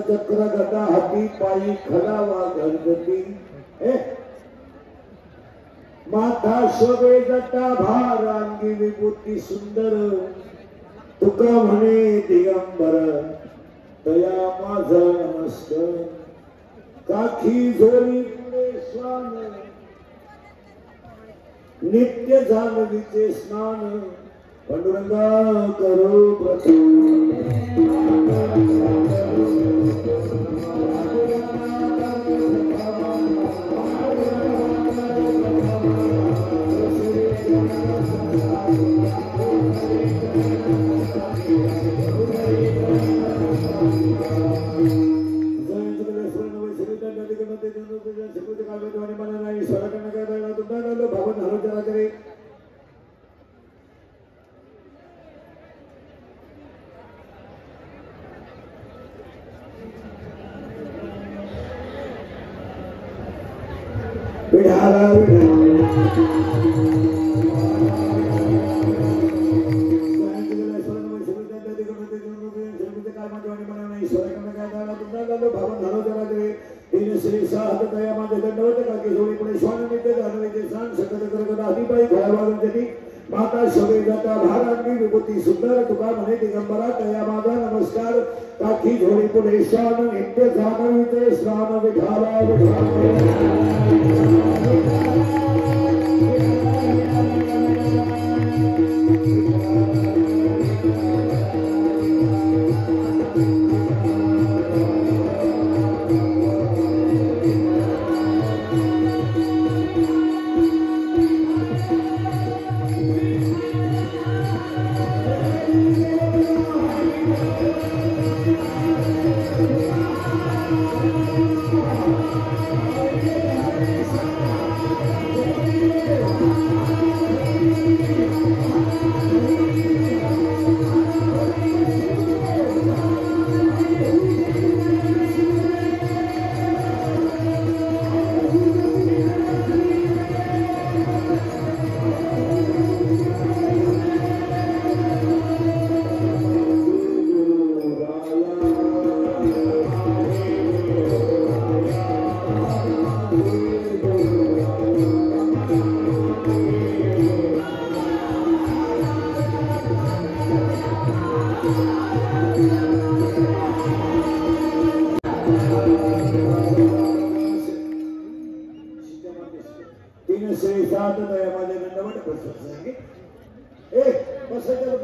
चक्र गदा हाती पायी खडावा गणपती माथा शोभे जटा भार अंगी विभूती सुंदर तुका म्हणे दिगंबर दया माझा नमस्कार काठी झोळी पुढे श्वान नित्य जाणवीचे स्नान पांडुरंगा करो प्रथम माता शोभे जाता भारांगी विभूती सुंदर तुका म्हणे दिगंबरा दया माझा नमस्कार काठी झोळी पुढे श्वान नित्य जाणवीचे स्नान विठाला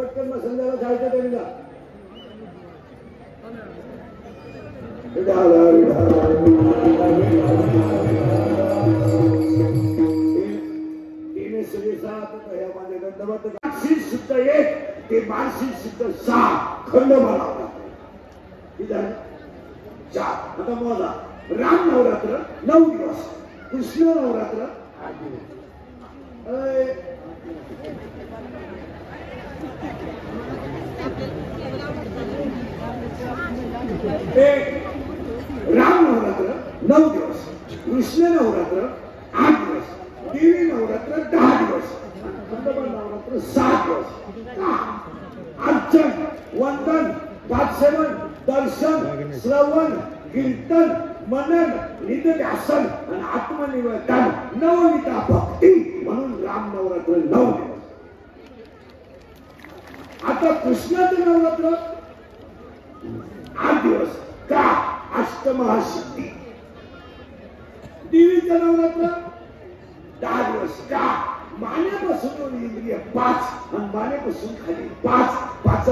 पटकन संध्याला जायचं त्यांना सिद्ध एक ते मानसिक सिद्ध सहा खंड मला चार आता मोजा राम नवरात्र 9 दिवस कृष्ण नवरात्र 8 दिवस राम नवरात्र 9 दिवस कृष्ण नवरात्र 8 दिवस देवी नवरात्र 10 दिवस नवरात्र 7 दिवस अर्चन वंदन पाठसेवन दर्शन श्रवण कीर्तन मनन निधिध्यासन आणि आत्मनिवेदन नवविता भक्ती म्हणून राम नवरात्र 9 दिवस आता कृष्णाचं नवरात्र 8 दिवस का अष्टमहासिद्धी देवीचं नवरात्र 10 दिवस का मानेपासून इंद्रिय 5 आणि मानेपासून खाली 5 5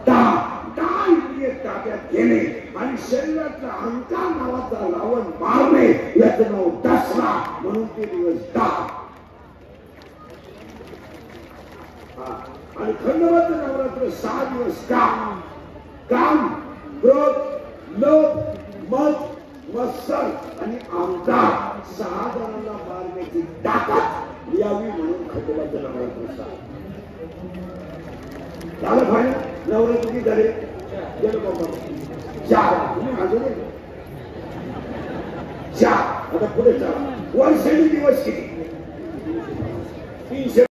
10 10 इंद्रिय एक ताब्यात घेणे आणि शरीरातला अहंकार नावाचा रावण मारणे याचं नाव दसरा, म्हणून ते दिवस 10. आणि खंडोबाचं नवरात्र 6 दिवस. काम, क्रोध, लोभ, मद, मत्सर आणि अहंकार 6 जणांना मारण्याची ताकद यावी म्हणून खंडोबाचं नवरात्र 6. झालं फायनल. नवरात्र किती झाले? गेलो बाबा 4. तुम्ही अजून 4. आता पुढे चला. वर्षाचे दिवस किती? 300.